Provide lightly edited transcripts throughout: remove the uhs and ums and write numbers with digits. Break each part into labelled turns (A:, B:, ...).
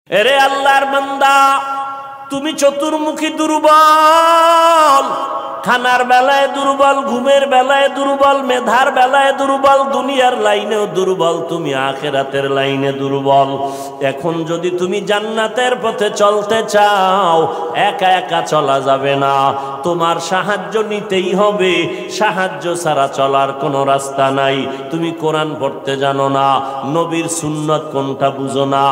A: এরে আল্লাহর বান্দা, তুমি চতুর্মুখী দুর্বল, খানার বেলায় দুর্বল, ঘুমের বেলায় দুর্বল, মেধার বেলায় দুর্বল, দুনিয়ার লাইনেও দুর্বল, তুমি আখিরাতের লাইনে দুর্বল। এখন যদি তুমি জান্নাতের পথে চলতে চাও, একা একা চলা যাবে না, তোমার সাহায্য নিতেই হবে। সাহায্য ছাড়া চলার কোনো রাস্তা নাই। তুমি কোরআন পড়তে জানো না, নবীর সুন্নত কোনটা বুঝো না।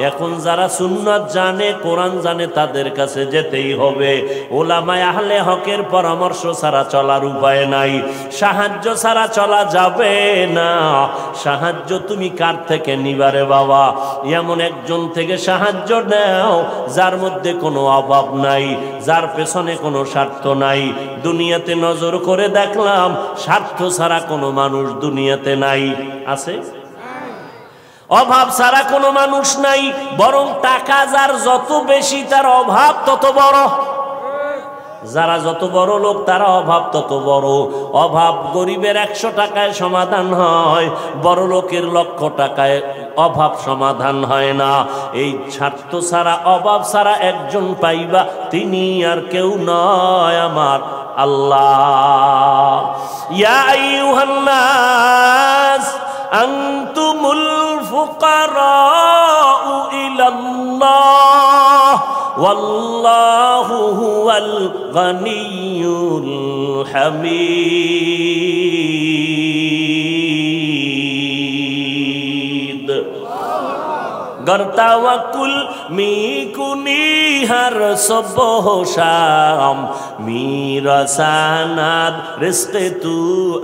A: এখন যারা সুন্নত জানে, কোরআন জানে, তাদের কাছে যেতেই হবে। ওলামায়ে আহলে হকের পরামর্শ ছাড়া চলার উপায় নাই। সাহায্য ছাড়া চলা যাবে না। সাহায্য তুমি কার থেকে নিবারে বাবা? এমন একজন থেকে সাহায্য নাও যার মধ্যে কোনো অভাব নাই, যার পেছনে কোনো স্বার্থ নাই। দুনিয়াতে নজর করে দেখলাম স্বার্থ ছাড়া কোনো মানুষ দুনিয়াতে নাই। আছে? অভাব ছাড়া কোনো মানুষ নাই। বরং টাকা যার যত বেশি, তার অভাব তত বড়। যারা যত বড় লোক, তারা অভাব তত বড়। অভাব গরিবের 100 টাকায় সমাধান হয়, বড় লোকের 1,00,000 টাকায় অভাব সমাধান হয় না। এই স্বার্থ ছাড়া, অভাব ছাড়া একজন পাইবা, তিনি আর কেউ নয়, আমার আল্লাহ। ইয়া আইয়ুহান নাস আনতুমুল ফুকারাউ ইলাল্লাহ ওয়াল্লাহু হুয়াল গনিয়্যুল হামিদ। गर तवक्कुल मी कुनी हर सुबह शाम, मेरा सनद रिज़्क़ तू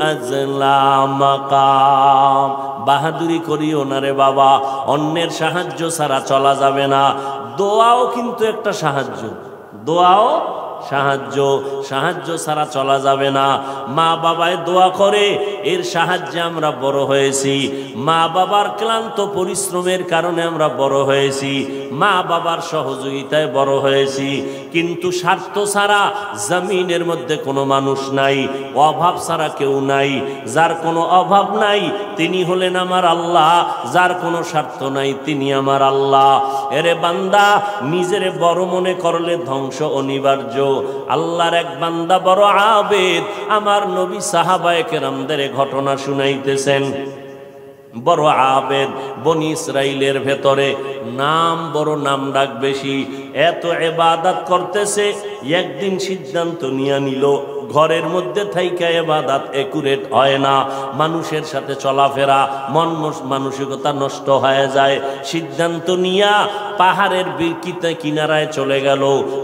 A: अज़ला मकाम। বাহাদুরি করিও না রে বাবা, অন্যের সাহায্য ছাড়া চলা যাবে না। দোয়াও কিন্তু একটা সাহায্য, দোয়াও সাহায্য। সাহায্য ছাড়া চলা যাবে না। মা বাবায় দোয়া করে, এর সাহায্যে আমরা বড় হয়েছি। মা বাবার ক্লান্ত পরিশ্রমের কারণে আমরা বড় হয়েছি, মা বাবার সহযোগিতায় বড় হয়েছি। কিন্তু স্বার্থ ছাড়া জমিনের মধ্যে কোনো মানুষ নাই, অভাব ছাড়া কেউ নাই। যার কোনো অভাব নাই তিনি হলেন আমার আল্লাহ, যার কোনো স্বার্থ নাই তিনি আমার আল্লাহ। এরে বান্দা, নিজেরে বড় মনে করলে ধ্বংস অনিবার্য। আল্লাহর এক বান্দা বড় আবেদ, আমার নবী সাহাবায়ে কেরামদের ঘটনা শুনাইতেছেন। বড় আবেদ, বনি ইসরাইলের ভেতরে নাম বড়, নাম ডাক বেশি, এত ইবাদত করতেছে। একদিন সিদ্ধান্ত নিয়ে নিল, ঘরের মধ্যে থাইকা ইবাদত একুরেট হয় না, মানুষের সাথে চলাফেরা, মন মানসিকতা নষ্ট হয়ে যায়। সিদ্ধান্ত নিয়া পাহাড়ের কিনারায় চলে গেল।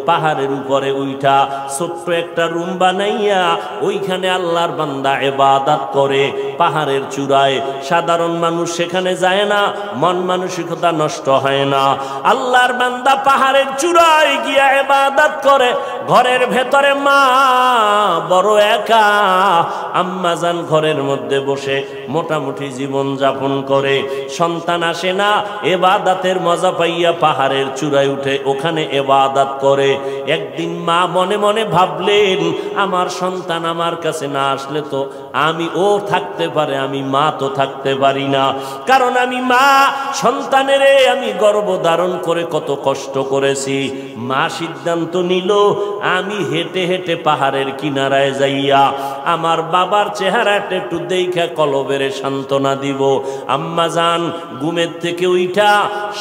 A: পাহাড়ের উপরে উঠা ছোট্ট একটা রুম বানাইয়া ওইখানে আল্লাহর বান্দা ইবাদত করে। পাহাড়ের চূড়ায় সাধারণ মানুষ সেখানে যায় না, মন মানসিকতা নষ্ট হয় না। আল্লাহর বান্দা পাহাড়ের চূড়ায় গিয়া ইবাদত করে। ঘরের ভেতরে মা বড় একা, আম্মা জান ঘরের মধ্যে বসে মোটামুটি জীবন যাপন করে। সন্তান আসে না, ইবাদতের মজা পাইয়া পাহাড়ের চূড়ায় উঠে ওখানে ইবাদত করে। একদিন মা মনে মনে ভাবলেন, আমার সন্তান আমার কাছে না আসলে তো আমি, ও থাকতে পারে, আমি মা তো থাকতে পারি না। কারণ আমি মা, সন্তানের আমি গর্ভধারণ করে কত কষ্ট করেছি। মা সিদ্ধান্ত নিল, আমি হেঁটে হেঁটে পাহাড়ের কিনারায় যাইয়া আমার বাবার চেহারাটা একটু দেখা কলবের সান্ত্বনা দিব। আম্মা জান ঘুমের থেকে উঠা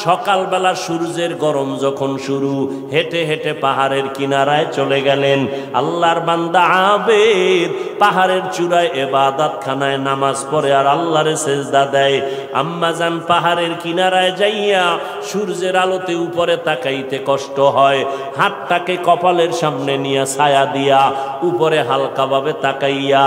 A: সকালবেলা সূর্যের গরম যখন শুরু, হেঁটে হেঁটে পাহাড়ের কিনারায় চলে গেলেন। আল্লাহর বান্দা আবেদ পাহাড়ের চূড়ায় ইবাদত খানায় নামাজ পড়ে আর আল্লাহরে সেজদা দেয়। আম্মা জান পাহাড়ের কিনারায় যাইয়া সূর্যের আলোতে উপরে তাকাইতে কষ্ট হয়, হাতটাকে কপালের সামনে নিয়ে ছায়া দিয়া উপরে হালকাভাবে তাকাইয়া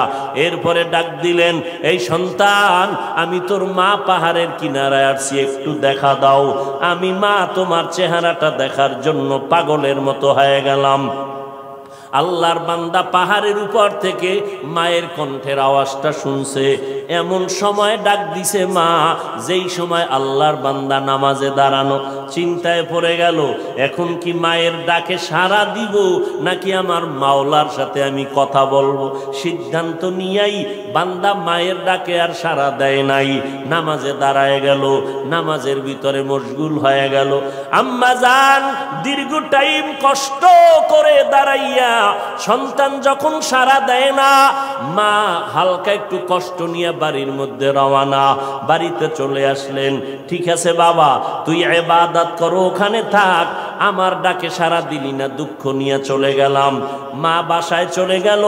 A: এরপরে ডাক দিলেন, এই সন্তান, আমি তোর মা পাহাড়ের কিনারায় আসছি, একটু দেখা দাও। আমি মা তোমার চেহারাটা দেখার জন্য পাগলের মতো হয়ে গেলাম। আল্লাহর বান্দা পাহাড়ের উপর থেকে মায়ের কণ্ঠের আওয়াজটা শুনছে। এমন সময় ডাক দিছে মা, যেই সময় আল্লাহর বান্দা নামাজে দাঁড়ানো। চিন্তায় পড়ে গেল, এখন কি মায়ের ডাকে সাড়া দিব নাকি আমার মাওলার সাথে আমি কথা বলবো। সিদ্ধান্ত নিয়েই বান্দা মায়ের ডাকে আর সাড়া দেয় নাই, নামাজে দাঁড়ায় গেল, নামাজের ভিতরে মশগুল হয়ে গেল। আম্মা জান দীর্ঘ টাইম কষ্ট করে দাঁড়াইয়া সন্তান যখন সাড়া দেয় না, মা হালকা একটু কষ্ট নিয়ে বাড়ির মধ্যে রওনা। বাড়িতে চলে আসলেন, ঠিক আছে বাবা তুই ইবাদত করো, ওখানে থাক, আমার ডাকে সাড়া দিলি না, দুঃখ নিয়ে চলে গেলাম। মা বাসায় চলে গেল,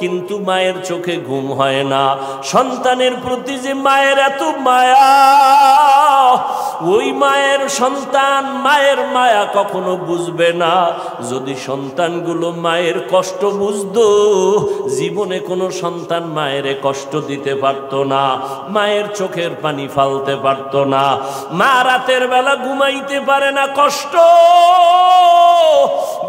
A: কিন্তু মায়ের চোখে ঘুম হয় না। সন্তানের প্রতি যে মায়ের এত মায়া, ওই মায়ের সন্তান মায়ের মায়া কখনো বুঝবে না। যদি সন্তানগুলো মায়ের কষ্ট বুঝতো, জীবনে কোনো সন্তান মায়ের কষ্ট দিতে পারত না, মায়ের চোখের পানি ফালতে পারত না। মা রাতের বেলা ঘুমাইতে পারে না, কষ্ট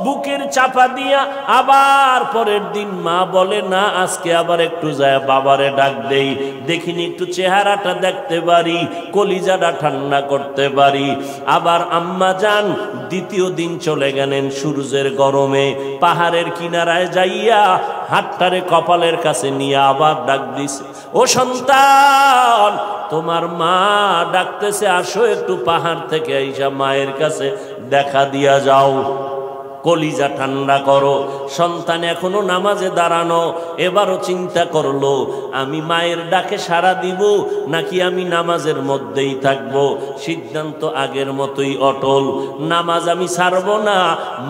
A: বুকের চাপা দিয়া। আবার পরের দিন মা বলে, না আজকে আবার একটু যায় বাবারে ডাক দেই, দেখিনি একটু চেহারাটা দেখতে পারি, কলিজাটা ঠান্ডা করতে পারি। আবার আম্মা জান দ্বিতীয় দিন চলে গেলেন সূর্যের গরমে, পাহাড়ের কিনারায় যাইয়া হাতটারে কপালের কাছে নিয়ে আবার ডাক দিছে, ও সন্তান তোমার মা ডাকতেছে, আসো একটু পাহাড় থেকে আইসা মায়ের কাছে দেখা দিয়া যাও, কলিজা ঠান্ডা করো। সন্তান এখনো নামাজে দাঁড়ানো, এবারও চিন্তা করলো আমি মায়ের ডাকে সাড়া দিব নাকি আমি নামাজের মধ্যেই থাকবো। সিদ্ধান্ত আগের মতোই অটল, নামাজ আমি ছাড়বো না,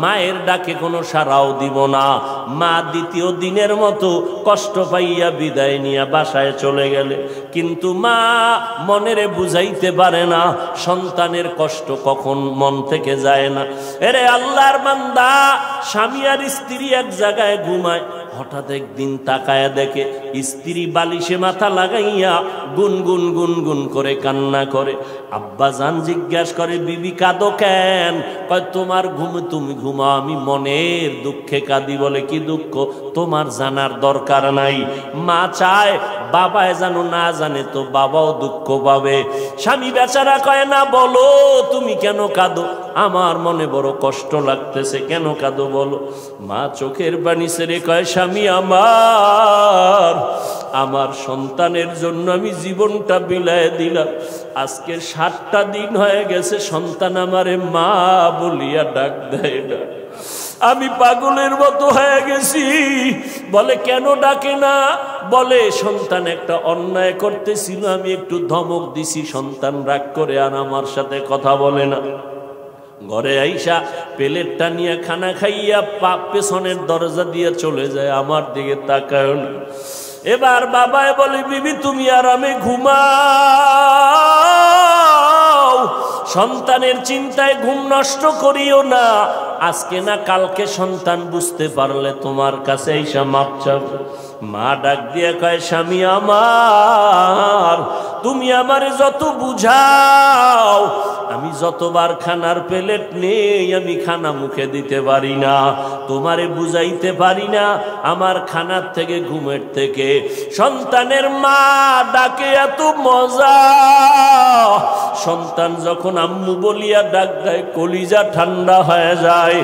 A: মায়ের ডাকে কোনো সাড়াও দিব না। মা দ্বিতীয় দিনের মতো কষ্ট পাইয়া বিদায় নিয়ে বাসায় চলে গেলে, কিন্তু মা মনেরে বুঝাইতে পারে না সন্তানের কষ্ট কখন মন থেকে যায় না। এরে আল্লাহর বান্দা, স্বামী আর স্ত্রী এক জায়গায় ঘুমায়, হঠাৎ একদিন তাকায়া দেখে স্ত্রী বালিশে মাথা লাগাইয়া গুনগুন গুনগুন করে কান্না করে। আব্বা জান জিজ্ঞাসা করে, বিবি কাঁদো কেন? কয় তোমার ঘুম তুমি ঘুমাও, আমি মনের দুঃখে কাঁদি। বলে কি দুঃখ? তোমার জানার দরকার নাই। মা চায় বাবায় জানো, না জানে তো বাবাও দুঃখ পাবে। স্বামী বেচারা কয়, না বলো তুমি কেন কাঁদো, আমার মনে বড় কষ্ট লাগতেছে, কেন কাঁদো বলো। মা চোখের পানি ছেড়ে কয়, স্বামী আমার সন্তানের জন্য আমি জীবনটা বিলায় দিলাম, আজকে 7টা দিন হয়ে গেছে সন্তান আমারে মা বলিয়া ডাক দেয় না, আমি পাগলের মতো হয়ে গেছি। বলে কেন ডাকে না? বলে সন্তান একটা অন্যায় করতেছিল, আমি একটু ধমক দিছি, সন্তান রাগ করে আর আমার সাথে কথা বলে না। ঘরে আইসা প্লেটটা নিয়ে খানা খাইয়া পেছনের দরজা দিয়ে চলে যায়, আমার দিকে তাকায় না। এবার বাবায় বলে, বিবি তুমি আরামে ঘুমাও, সন্তানের চিন্তায় ঘুম নষ্ট করিও না, আজকে না কালকে সন্তান বুঝতে পারলে তোমার কাছে আইসা মাপ চাবে। মা ডাক দিয়ে কয়, স্বামী আমার তুমি আমারে যত বুঝাও, আমি যতবার খানার প্লেট নেই আমি খানা মুখে দিতে পারি না, তোমারে বুঝাইতে পারি না আমার খানার থেকে ঘুমের থেকে সন্তানের মা ডাকে এত মজা। সন্তান যখন আম্মু বলিয়া ডাক দেয়, কলিজা ঠান্ডা হয়ে যায়।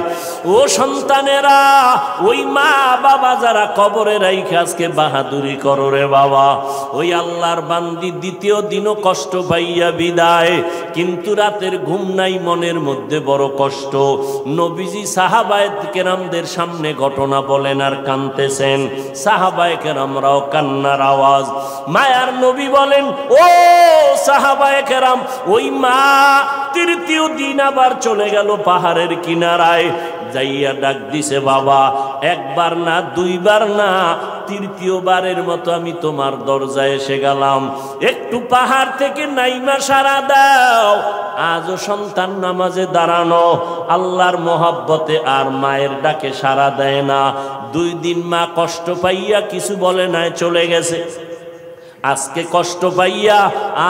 A: ও সন্তানেরা, ওই মা বাবা যারা কবরে রাইখে আজকে বাহাদুরি করো রে বাবা, ওই আল্লাহর বান্দি দ্বিতীয় দিনও কষ্ট পাইয়া বিদায়, কিন্তু রাতের ঘুম নাই, মনের মধ্যে বড় কষ্ট। নবীজি সাহাবায়ে কেরামদের সামনে ঘটনা বলেন আর কাঁদতেছেন, সাহাবায়ে কেরামরাও কান্নার আওয়াজ। মায়ার নবী বলেন, ও সাহাবায়ে কেরাম, ওই মা তৃতীয় দিন আবার চলে গেল পাহাড়ের কিনারায়, যাইয়া ডাক দিছে, বাবা একবার না দুইবার না, তৃতীয়বারের মতো আমি তোমার দরজায় এসে গেলাম, একটু পাহাড় থেকে নাইমা সারা দাও। আজও সন্তান নামাজে দাঁড়ানো, আল্লাহর মহব্বতে আর মায়ের ডাকে সারা দেয় না। 2 দিন মা কষ্ট পাইয়া কিছু বলে নাই, চলে গেছে। আজকে কষ্ট পাইয়া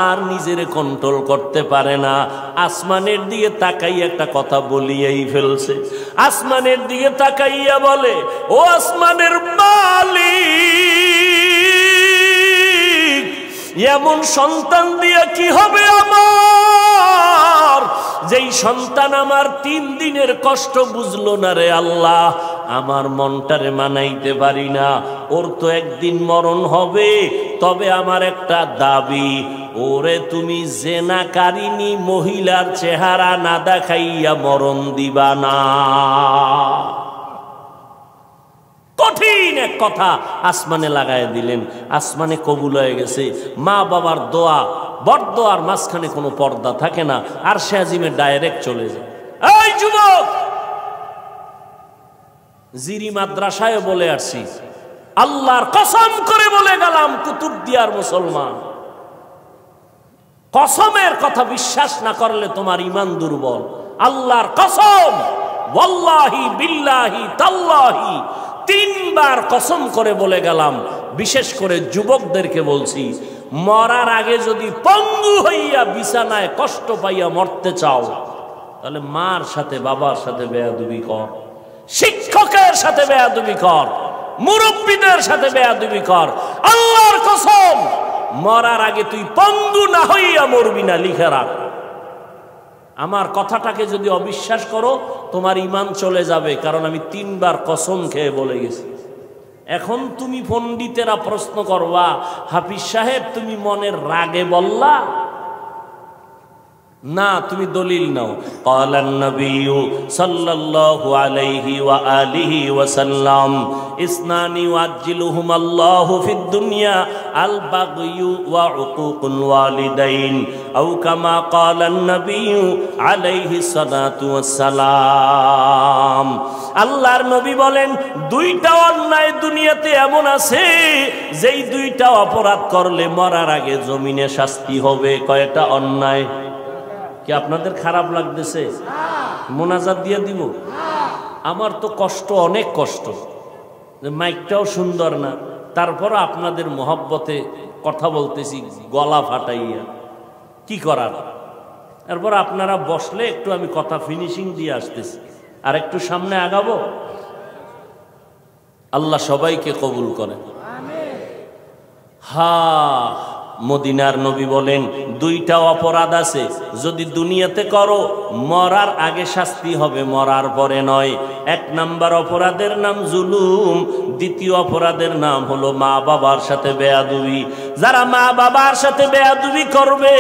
A: আর নিজের কন্ট্রোল করতে পারে না, আসমানের দিকে তাকাইয়া একটা কথা বলিয়াই ফেলছে। আসমানের দিকে তাকাইয়া বলে, ও আসমানের মালিক, এমন সন্তান দিয়া কি হবে আমার? যেই সন্তান আমার 3 দিনের কষ্ট বুঝলো না রে আল্লাহ, আমার মনটারে মানাইতে পারি না, ওর তো একদিন মরণ হবে, তবে আমার একটা দাবি, ওরে তুমি জেনাকারিনী মহিলার চেহারা না দেখাইয়া মরণ দিবা না। কঠিন এক কথা আসমানে লাগায় দিলেন, আসমানে কবুল হয়ে গেছে। মা বাবার দোয়া, বরদোয়ার মাঝখানে কোনো পর্দা থাকে না, আর সে আজিমে ডাইরেক্ট চলে যায়। এই যুবক, জিরি মাদ্রাসায় বলে আসছি, আল্লাহর কসম করে বলে গেলাম, কুতুবদিয়ার মুসলমান, কসমের কথা বিশ্বাস না করলে তোমার ঈমান দুর্বল। আল্লাহর কসম, ওয়াল্লাহি বিল্লাহি তাল্লাহি, 3 বার কসম করে বলে গেলাম, বিশেষ করে যুবকদেরকে বলছি, মরার আগে যদি পঙ্গু হইয়া বিছানায় কষ্ট পাইয়া মরতে চাও, তাহলে মার সাথে বাবার সাথে বেয়াদবি কর, শিক্ষকের সাথে বেয়াদবি কর, মুরব্বীদের সাথে বেয়াদবি কর। আল্লাহর কসম, মরার আগে তুই পঙ্গু না হইয়া মরবি না, লিখে রাখ। আমার কথাটাকে যদি অবিশ্বাস করো, তোমার ঈমান চলে যাবে, কারণ আমি 3 বার কসম খেয়ে বলে গেছি। এখন তুমি পণ্ডিতেরা প্রশ্ন করবা, হাফিজ সাহেব তুমি মনের রাগে বললা না, তুমি দলিল নাও। ক্বালান নবিয়্যু সাল্লাল্লাহু আলাইহি ওয়া আলিহি ওয়া সাল্লাম, ইসনানি ওয়াজ্জিলুহুমাল্লাহু ফিদ দুনিয়া আল বাগয়ু ওয়া উকুকুল ওয়ালিদাইন, আও কামা ক্বালান নবিয়্যু আলাইহি সালাতু ওয়াস সালাম। আল্লাহর নবী বলেন, 2টা অন্যায় দুনিয়াতে এমন আছে, যেই 2টা অপরাধ করলে মরার আগে জমিনে শাস্তি হবে। কয়টা অন্যায়? কি আপনাদের খারাপ লাগতেছে? মোনাজাত দিয়ে দিব? আমার তো কষ্ট, অনেক কষ্ট, মাইকটাও সুন্দর না, তারপর আপনাদের মহব্বতে কথা বলতেছি গলা ফাটাইয়া, কি করার। তারপর আপনারা বসলে একটু আমি কথা ফিনিশিং দিয়ে আসতেছি, আর একটু সামনে আগাবো। আল্লাহ সবাইকে কবুল করেন। মদিনার নবী বলেন, 2টা অপরাধ আছে, যদি দুনিয়াতে করো মরার আগে শাস্তি হবে, মরার পরে নয়। 1 নাম্বার অপরাধের নাম জুলুম, 2য় অপরাধের নাম হলো মা বাবার সাথে বেয়াদবি। যারা মা বাবার সাথে বেয়াদবি করবে,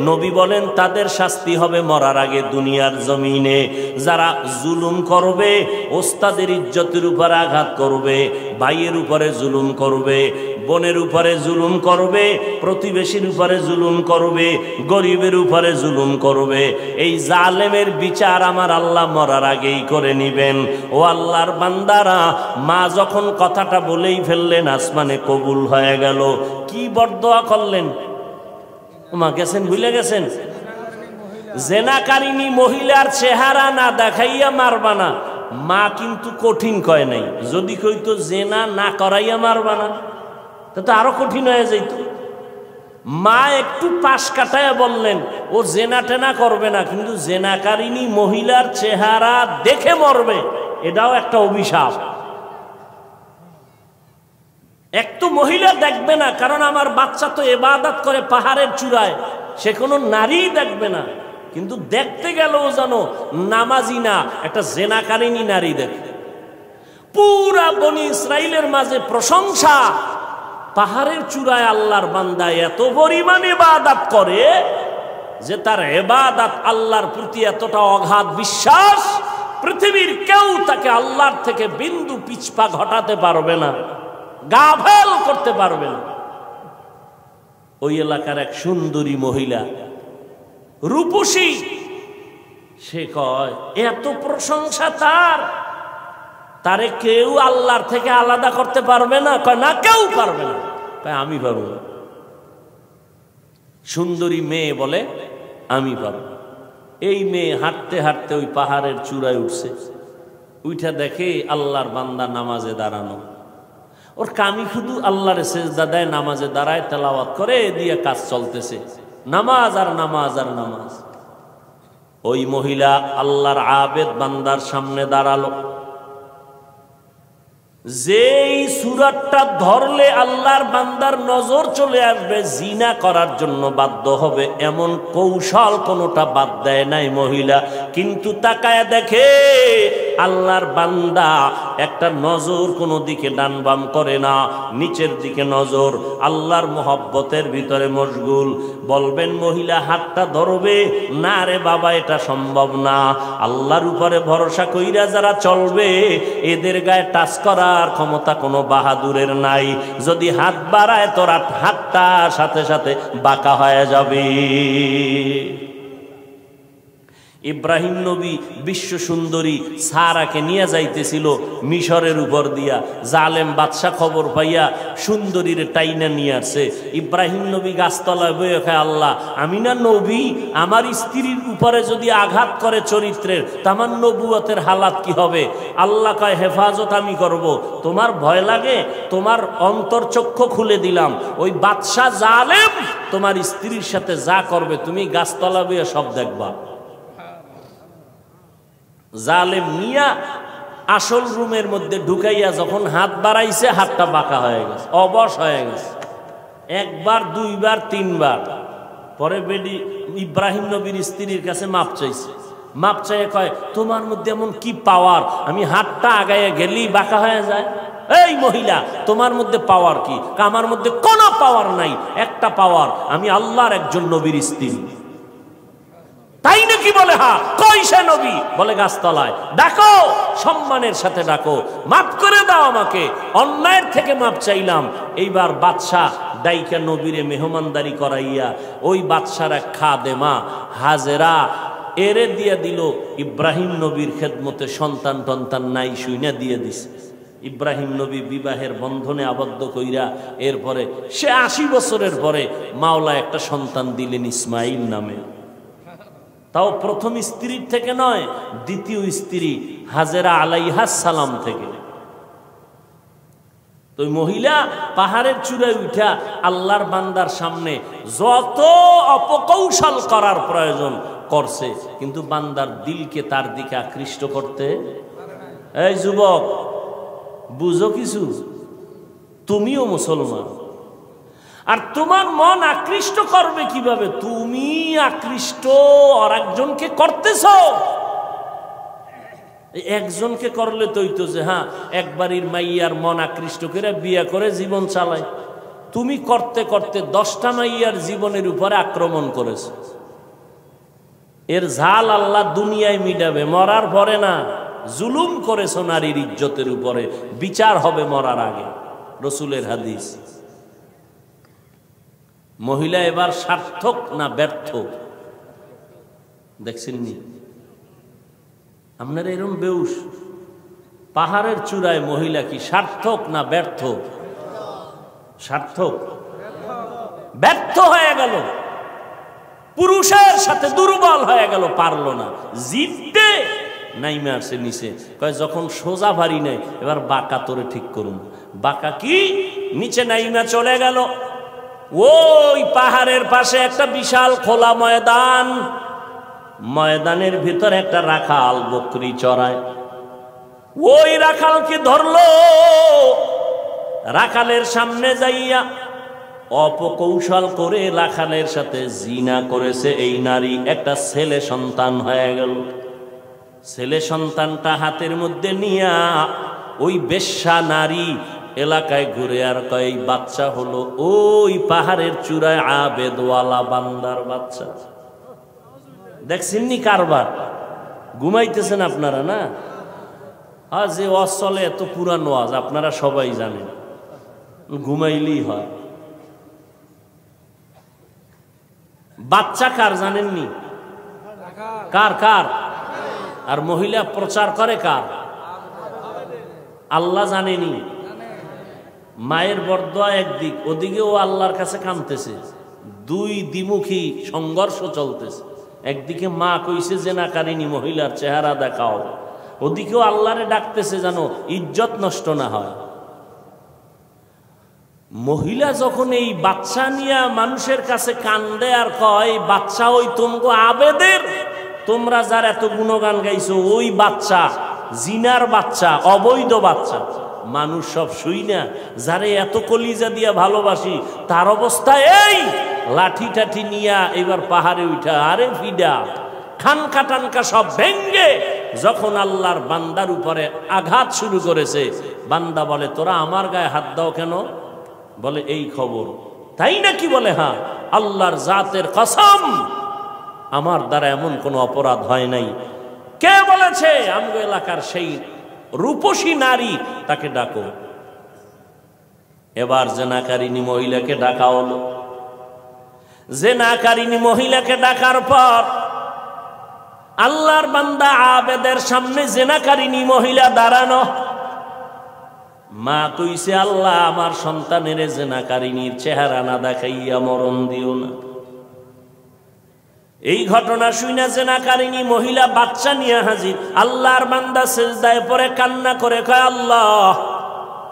A: নবী বলেন তাদের শাস্তি হবে মরার আগে দুনিয়ার জমিনে। যারা জুলুম করবে, ওস্তাদের ইজ্জতের উপর আঘাত করবে, ভাইয়ের উপরে জুলুম করবে, বোনের উপরে জুলুম করবে, প্রতিবেশীর উপরে জুলুম করবে, গরিবের উপরে জুলুম করবে, এই জালেমের বিচার আমার আল্লাহ মরার আগেই করে নিবেন। ও আল্লাহর বান্দারা, মা যখন কথাটা বলেই ফেললেন, আসমানে কবুল হয়ে গেল। কি বরদোয়া করলেন? মা গেছেন, ভুলে গেছেন? জেনাকারিনী মহিলার চেহারা না দেখাইয়া মারবা না। মা কিন্তু কঠিন কয় নাই, যদি কইতো জেনা না করাইয়া মারবা না, তো আরো কঠিন হয়ে যাইত। মা একটু পাশ কাটায় বললেন, ও জেনা টেনা করবে না, কিন্তু জেনাকারিনী মহিলার চেহারা দেখে মরবে, এটাও একটা অভিশাপ। একটু মহিলা দেখবে না, কারণ আমার বাচ্চা তো ইবাদত করে পাহাড়ের চূড়ায়, সে কোনো নারী দেখবে না, কিন্তু দেখতে গেলেও জানো নামাজি না, একটা জেনাকারিনী নারী দেখে। পুরা বনি ইসরাইলের মাঝে প্রশংসা, পাহাড়ের চূড়ায় আল্লাহর বান্দা এত পরিমাণ ইবাদত করে যে তার ইবাদত আল্লাহর প্রতি এতটা অগাধ বিশ্বাস, পৃথিবীর কেউ তাকে আল্লাহর থেকে বিন্দু পিছপা ঘটাতে পারবে না, গাফেল করতে পারবে না। ওই এলাকার এক সুন্দরী মহিলা, রূপসী, সে কয় এত প্রশংসা তারে কেউ আল্লাহর থেকে আলাদা করতে পারবে না। কয় না, কেউ পারবে না। কয় আমি পারবো। সুন্দরী মেয়ে বলে আমি পারবো। এই মেয়ে হাঁটতে হাঁটতে ওই পাহাড়ের চূড়ায় উঠছে, উঠা দেখে আল্লাহর বান্দা নামাজে দাঁড়ানো। ওর কামি শুধু আল্লাহর সেজদা দেয়, নামাজে দাঁড়ায়, তেলাওয়াত করে, দিয়ে কাজ চলতেছে, নামাজ আর নামাজ আর নামাজ। ওই মহিলা আল্লাহর আবেদ বান্দার সামনে দাঁড়ালো, যেই সূরাটা ধরলে আল্লাহর বান্দার নজর চলে আসবে, জিনা করার জন্য বাধ্য হবে, এমন কৌশল কোনোটা বাদ দেয় নাই মহিলা। কিন্তু তাকায় দেখে আল্লাহর বান্দা একটা নজর কোনো দিকে ডান বাম করে না, নিচের দিকে নজর, আল্লাহর মোহব্বতের ভিতরে মশগুল। বলবেন মহিলা হাতটা ধরবে না, রে বাবা এটা সম্ভব না। আল্লাহর উপরে ভরসা কইরা যারা চলবে এদের গায়ে টাচ করার ক্ষমতা কোনো বাহাদুরের নাই। যদি হাত বাড়ায় তোর হাতটা সাথে সাথে বাঁকা হয়ে যাবে। ইব্রাহিম নবী বিশ্ব সুন্দরী সারাকে নিয়ে যাইতেছিল মিশরের উপর দিয়া। জালেম বাদশা খবর পাইয়া সুন্দরীর টাইনা নিয়ে আসছে। ইব্রাহিম নবী গাছতলায় বয়ে খায়, আল্লাহ আমি না নবী, আমার স্ত্রীর উপরে যদি আঘাত করে চরিত্রের, তামার নবুয়তের হালাত কি হবে? আল্লাহ কয় হেফাজত আমি করব, তোমার ভয় লাগে? তোমার অন্তর্চক্ষু খুলে দিলাম, ওই বাদশা জালেম তোমার স্ত্রীর সাথে যা করবে তুমি গাছতলা বয়ে সব দেখবা। জালেম মিয়া আসল রুমের মধ্যে ঢুকাইয়া যখন হাত বাড়াইছে, হাতটা বাঁকা হয়ে গেছে, অবশ হয়ে গেছে, একবার দুইবার তিনবার। পরে বেডি ইব্রাহিম নবীর স্ত্রীর কাছে মাপ চাইছে। মাপ চাইয়ে কয়, তোমার মধ্যে এমন কি পাওয়ার, আমি হাতটা আগাইয়া গেলেই বাঁকা হয়ে যায়? এই মহিলা, তোমার মধ্যে পাওয়ার কি? আমার মধ্যে কোনো পাওয়ার নাই, একটা পাওয়ার, আমি আল্লাহর একজন নবীর স্ত্রী। তাই নাকি? বলে হ্যাঁ। কই সে নবী? বলে গাছতলায়। ডাকো, সম্মানের সাথে ডাকো, মাফ করে দাও আমাকে, অন্যায়ের থেকে মাপ চাইলাম। এইবার বাদশাহ ডাইকা নবীরে মেহমানদারি করাইয়া ওই বাদশার এক খাদেমা হাজেরা এরে দিয়ে দিল ইব্রাহিম নবীর খেদমতে। সন্তান টন্তান নাই, শুইনা দিয়ে দিছে। ইব্রাহিম নবী বিবাহের বন্ধনে আবদ্ধ কইরা এরপরে সে 80 বছরের পরে মাওলা একটা সন্তান দিলেন ইসমাইল নামে। তাও প্রথম স্ত্রীর থেকে নয়, দ্বিতীয় স্ত্রী হাজেরা আলাইহাস সালাম থেকে। তো মহিলা পাহাড়ের চূড়ায় উঠা আল্লাহর বান্দার সামনে যত অপকৌশল করার প্রয়োজন করছে, কিন্তু বান্দার দিলকে তার দিকে আকৃষ্ট করতে। এই যুবক, বুঝো কিছু, তুমিও মুসলমান, আর তোমার মন আকৃষ্ট করবে কিভাবে? তুমি আকৃষ্ট আর একজনকে করতেছ। একজনকে করলে তো যে হ্যাঁ একবারের মাইয়ার মন আকৃষ্ট করে বিয়ে করে জীবন চালায়। তুমি করতে করতে 10টা মাইয়ার জীবনের উপরে আক্রমণ করেছ। এর ঝাল আল্লাহ দুনিয়ায় মিটাবে, মরার পরে না। জুলুম করেছ নারীর ইজ্জতের উপরে, বিচার হবে মরার আগে, রসুলের হাদিস। মহিলা এবার সার্থক না ব্যর্থ দেখছেননি আপনারা? এরকম বেউস পাহাড়ের চূড়ায় মহিলা কি সার্থক না ব্যর্থ? সার্থক। ব্যর্থ হয়ে গেল, পুরুষের সাথে দুর্বল হয়ে গেল, পারলো না জিততে। নাইমে আসে নিচে, কয় যখন সোজা ভারী নেই, এবার বাঁকা তোরে ঠিক করুন। বাঁকা কি? নিচে নাইমা চলে গেল। ওই পাহাড়ের পাশে একটা বিশাল খোলা ময়দান, ময়দানের ভিতরে একটা রাখাল বকরি চড়ায়। ওই রাখালকে ধরলো, রাখালের সামনে যাইয়া অপকৌশল করে রাখালের সাথে জিনা করেছে এই নারী। একটা ছেলে সন্তান হয়ে গেল। ছেলে সন্তানটা হাতের মধ্যে নিয়া ওই বেশ্যা নারী এলাকায় ঘুরে আর কয় বাচ্চা হলো ওই পাহাড়ের চূড়ায় আবেদওয়ালা বান্দার বাচ্চা। দেখছেননি কারবার? ঘুমাইতেছেন আপনারা না? আজ যে ওয়াজ চলে এত পুরানো ওয়াজ, আপনারা সবাই জানেন, ঘুমাইলেই হয়। বাচ্চা কার জানেননি? কার কার? আর মহিলা প্রচার করে কার? আল্লাহ জানেনি। মায়ের বরদোয়া একদিক, ওদিকেও আল্লাহর কাছে কাঁদতেছে। দুই দ্বিমুখী সংঘর্ষ চলতেছে। একদিকে মা কইছে জেনাকারিনী মহিলার চেহারা দেখাও, ওদিকেও আল্লাহরে ডাকতেছে যেন ইজ্জত নষ্ট না হয়। মহিলা যখন এই বাচ্চা নিয়ে মানুষের কাছে কান্দে আর কয় বাচ্চা ওই তোমগো আবেদের, তোমরা যার এত গুণগান গাইছো ওই বাচ্চা, জিনার বাচ্চা, অবৈধ বাচ্চা। মানুষ সব শুই না, যারে এত কলিজা দিয়া ভালোবাসি তার অবস্থা এই, লাঠি টাঠি নিয়া এবার পাহাড়ে উঠা, আরে ফিডা খানকা টানকা সব ভেঙ্গে যখন আল্লাহর বান্দার উপরে আঘাত শুরু করেছে, বান্দা বলে তোরা আমার গায়ে হাত দাও কেন? বলে এই খবর। তাই নাকি? বলে হ্যাঁ, আল্লাহর জাতের কসম আমার দ্বারা এমন কোনো অপরাধ হয় নাই। কে বলেছে? আমগো এলাকার সেই রূপসী নারী, তাকে ডাকো। এবার জেনাকারিনী মহিলাকে ডাকা হলো। জেনাকারিনী মহিলাকে ডাকার পর আল্লাহর বান্দা আবেদের সামনে জেনাকারিনী মহিলা দাঁড়ানো। মা কইছে আল্লাহ আমার সন্তানের জেনাকারিনীর চেহারা না দেখাইয়া মরণ দিও না। এই ঘটনা শুনে জেনাকারিনী মহিলা বাচ্চা নিয়ে হাজির। আল্লাহর বান্দা সিজদায় পড়ে কান্না করে কয় আল্লাহ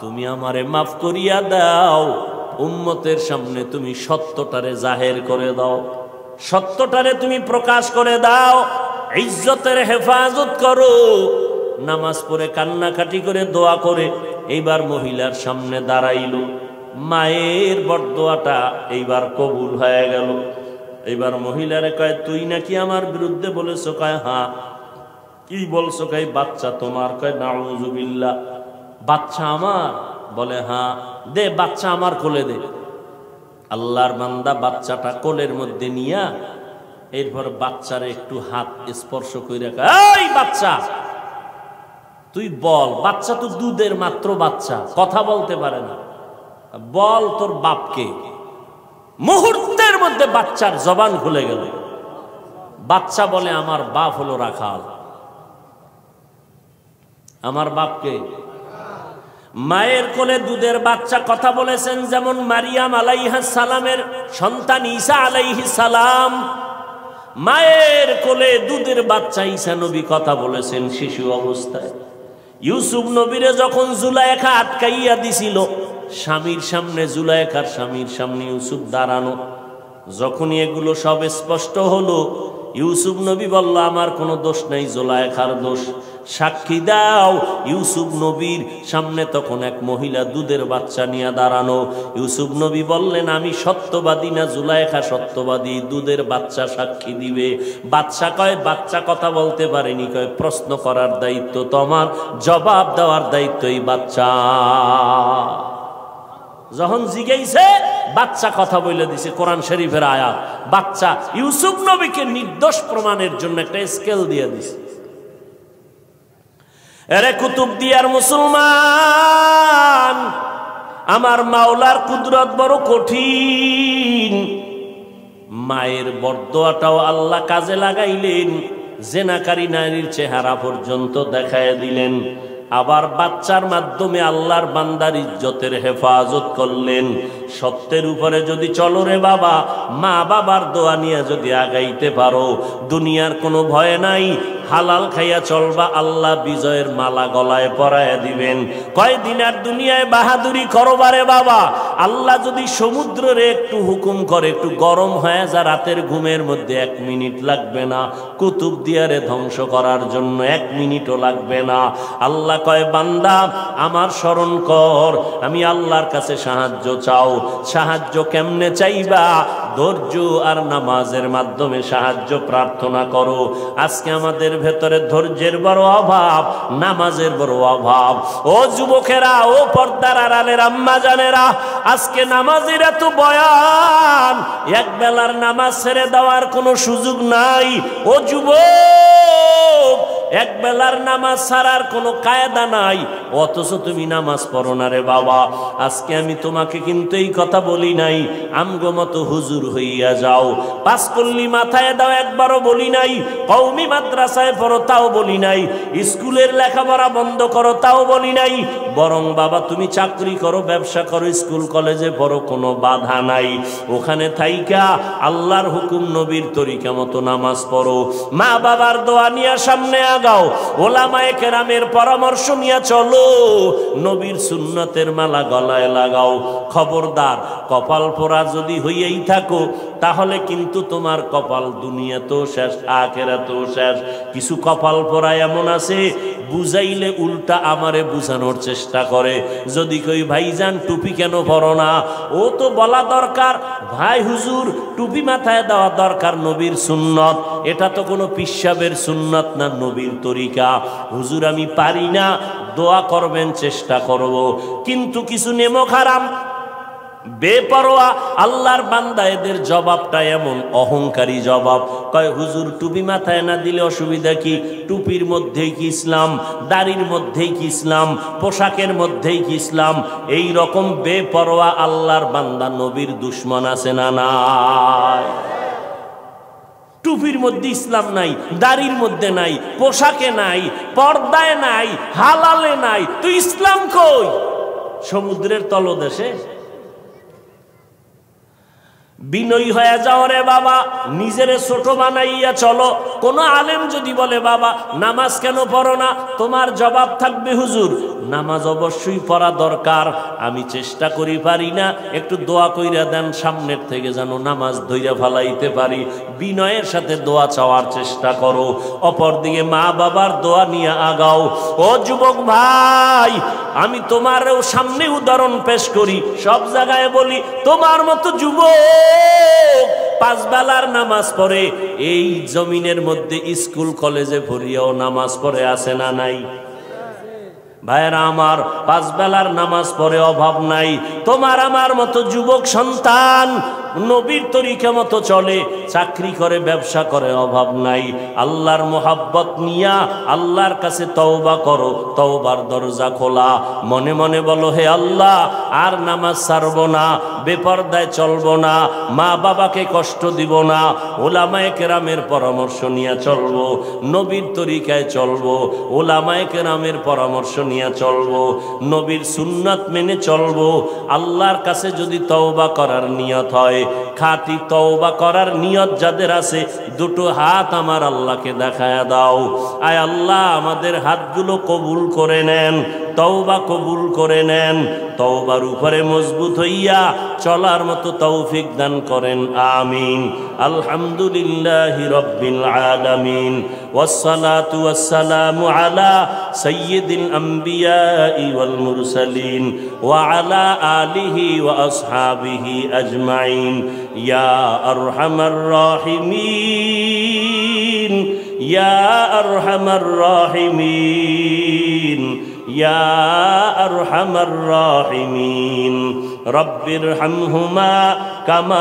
A: তুমি আমারে মাফ করিয়া দাও, উম্মতের সামনে তুমি সত্যটারে জাহের করে দাও, সত্যটারে তুমি প্রকাশ করে দাও, ইজ্জতের হেফাজত করো। নামাজ পড়ে কান্নাকাটি করে দোয়া করে এইবার মহিলার সামনে দাঁড়াইল। মায়ের বরদোয়াটা এইবার কবুল হয়ে গেল। এইবার মহিলারে কয় তুই নাকি আমার বিরুদ্ধে বলেছো? কয় হ্যাঁ। কি বলছো? কয় বাচ্চা তোমার। কয় নাউযুবিল্লাহ, বাচ্চা আমার? বলে হ্যাঁ। দে বাচ্চা আমার কোলে দে। আল্লাহর বান্দা বাচ্চাটা কোলের মধ্যে নিয়া এরপর বাচ্চার একটু হাত স্পর্শ করে কয় এই বাচ্চা তুই বল। বাচ্চা তো দুধের মাত্র বাচ্চা, কথা বলতে পারে না, বল তোর বাপকে। মুহূর্তের মধ্যে বাচ্চার জবান খুলে গেল। বাচ্চা বলে আমার বাপ হলো রাখাল। আমার বাপকে? মায়ের কোলে দুধের বাচ্চা কথা বলেছেন যেমন মারিয়াম আলাইহিস সালামের সন্তান ঈসা আলাইহিস সালাম। মায়ের কোলে দুধের বাচ্চা ঈসা নবী কথা বলেছেন শিশু অবস্থায়। ইউসুফ নবীরে যখন জুলাইখা আটকাইয়া দিছিল, স্বামীর সামনে জুলাইখার স্বামীর সামনে ইউসুফ দাঁড়ানো। যখনই এগুলো সব স্পষ্ট হলো, ইউসুফ নবী বলল আমার কোনো দোষ নাই, জুলাইখার দোষ, সাক্ষী দাও। ইউসুফ নবীর সামনে তখন এক মহিলা দুধের বাচ্চা নিয়ে দাঁড়ানো। ইউসুফ নবী বললেন আমি সত্যবাদী না জুলাইখা সত্যবাদী? দুধের বাচ্চা সাক্ষী দিবে। বাচ্চা কয় বাচ্চা কথা বলতে পারেনি। কয় প্রশ্ন করার দায়িত্ব তোমার, জবাব দেওয়ার দায়িত্ব এই বাচ্চা। যখন জিজ্ঞাসা বাচ্চা কথা বলে দিছে, কোরআন শরীফের আয়াত। বাচ্চা ইউসুফ নবীকে নির্দোষ প্রমাণের জন্য একটা স্কেল দিয়ে দিছে। এরে কুতুবদিয়ার মুসলমান, আমার মাওলার কুদরত বড় কঠিন। মায়ের বরদোয়াটাও আল্লাহ কাজে লাগাইলেন, জেনাকারী নারীর চেহারা পর্যন্ত দেখায় দিলেন। আবার বাচ্চার মাধ্যমে আল্লাহর বান্দার ইজ্জতের হেফাজত করলেন। সত্যের উপরে যদি চলো রে বাবা, মা বাবার দোয়া নিয়ে যদি আগাইতে পারো, দুনিয়ার কোনো ভয় নাই, হালাল খাইয়া চলবা, আল্লাহ বিজয়ের মালা গলায় পরাইয়া দিবেন। কয়দিন আর দুনিয়ায় বাহাদুরি করবারে বাবা, আল্লাহ যদি সমুদ্রে একটু হুকুম করে একটু গরম হয়ে যা, রাতের ঘুমের মধ্যে 1 মিনিট লাগবে না। কুতুবদিয়ারে ধ্বংস করার জন্য 1 মিনিটও লাগবে না। আল্লাহ কয় বান্দা আমার স্মরণ কর, আমি আল্লাহর কাছে সাহায্য চাও। সাহায্য কেমনে চাইবা? ধৈর্য আর নামাজের মাধ্যমে সাহায্য প্রার্থনা করো। আজকে আমাদের ভেতরে ধৈর্যের বড় অভাব, নামাজের বড় অভাব। ও যুবকেরা, ও পর্দার আড়ালের আম্মা জানেরা, আজকে নামাজের এত বয়ান, এক বেলার নামাজ ছেড়ে দেওয়ার কোনো সুযোগ নাই। ও যুবক, এক বেলার নামাজ ছাড়ার কোনো কায়দা নাই, অথচ তুমি নামাজ পড়ো না রে বাবা। আজকে আমি তোমাকে কিন্তু এই কথা বলি নাই আমগো মতো হুজুর হইয়া যাও, পাঁচকল্লি মাথায় দাও একবারও বলি নাই, কওমি মাদ্রাসায় পড়ো তাও বলি নাই, স্কুলের লেখাপড়া বন্ধ করো তাও বলি নাই। বরং বাবা তুমি চাকরি করো, ব্যবসা করো, স্কুল কলেজে পড়ো, কোনো বাধা নাই। ওখানে থাইকা আল্লাহর হুকুম নবীর তরিকা মতো নামাজ পড়ো, মা বাবার দোয়া নিয়ে সামনে আগাও, ওলামায়ে কেরামের পরামর্শ নিয়ে চলো, নবীর সুন্নতের মালা গলায় লাগাও। খবরদার, কপাল পোড়া যদি হইয়াই থাকো তাহলে কিন্তু তোমার কপাল দুনিয়াতেও শেষ, আখিরাতেও শেষ। কিছু কপাল পোড়া এমন আছে বুঝাইলে উল্টা আমারে বুঝানোর চেষ্টা করে। যদি কই ভাইজান টুপি কেন পরো না, ও তো বলা দরকার ভাই হুজুর টুপি মাথায় দেওয়া দরকার, নবীর সুন্নত, এটা তো কোনো পিশাবের সুন্নত না, নবীর তরিকা। হুজুর আমি পারি না, দোয়া করবেন, চেষ্টা করব। কিন্তু কিছু নেমক হারাম বেপরোয়া আল্লাহর বান্দা, এদের জবাবটা এমন অহংকারী জবাব। কয় হুজুর টুপি মাথায় না দিলে অসুবিধা কি? টুপির মধ্যেই কি ইসলাম? দাড়ির মধ্যেই কি ইসলাম? পোশাকের মধ্যেই কি ইসলাম? এই রকম বেপরোয়া আল্লাহর বান্দা নবীর দুশ্মন আছে না নাই? টুপির মধ্যে ইসলাম নাই, দাড়ির মধ্যে নাই, পোশাকে নাই, পর্দায় নাই, হালালে নাই, তো ইসলাম কই? সমুদ্রের তলদেশে? বিনয়ী হয়ে যাও রে বাবা, নিজেরে ছোট বানাইয়া চলো। কোন আলেম যদি বলে বাবা নামাজ কেন পড়ো না, তোমার জবাব থাকবে হুজুর নামাজ অবশ্যই পড়া দরকার, আমি চেষ্টা করি পারি না, একটু দোয়া কইরা দেন সামনের থেকে যেন নামাজ ধইরা ফালাইতে পারি। বিনয়ের সাথে দোয়া চাওয়ার চেষ্টা করো, অপরদিকে মা বাবার দোয়া নিয়ে আগাও। ও যুবক ভাই, আমি তোমারও সামনে উদাহরণ পেশ করি, সব জায়গায় বলি তোমার মতো যুবক পাঁচ বেলার নামাজ পড়ে, এই জমিনের মধ্যে স্কুল কলেজে পড়িয়াও নামাজ পড়ে আছে না নাই? ভাইরা আমার, পাঁচ বেলার নামাজ পড়ে অভাব নাই। তোমার আমার মতো যুবক সন্তান নবীর তরিকা মতো চলে, চাকরি করে, ব্যবসা করে, অভাব নাই। আল্লাহর মোহাব্বত নিয়া আল্লাহর কাছে তওবা করো, তওবার দরজা খোলা। মনে মনে বলো হে আল্লাহ আর নামাজ ছাড়বো না, বেপরদায় চলবো না, মা বাবাকে কষ্ট দিব না, ওলামায়ে কেরামের পরামর্শ নিয়ে চলবো, নবীর তরিকায় চলবো, ওলামায়ে কেরামের পরামর্শ নিয়ে চলবো, নবীর সুন্নাত মেনে চলবো। আল্লাহর কাছে যদি তওবা করার নিয়ত হয়, খাঁটি তওবা করার নিয়ত যাদের আছে, দুটো হাত আমার আল্লাহকে দেখায়া দাও। আয় আল্লাহ আমাদের হাতগুলো কবুল করে নেন, তওবা কবুল করে নেন, তওবার উপরে মজবুত হইয়া চলার মতো তৌফিক দান করেন, আমিন। আলহামদুলিল্লাহি রাব্বিল আলামিন, ওয়াসসালাতু ওয়াসসালামু আলা সাইয়্যিদিল আমবিয়াই ওয়াল মুরসালিন ওয়া আলা আলিহি ওয়া আসহাবিহি আজমাইন। ইয়া আরহামার রাহিমিন, ইয়া আরহামার রাহিমিন, ইয়া আরহামার রাহিমিন। রব্বিরহামহুমা কামা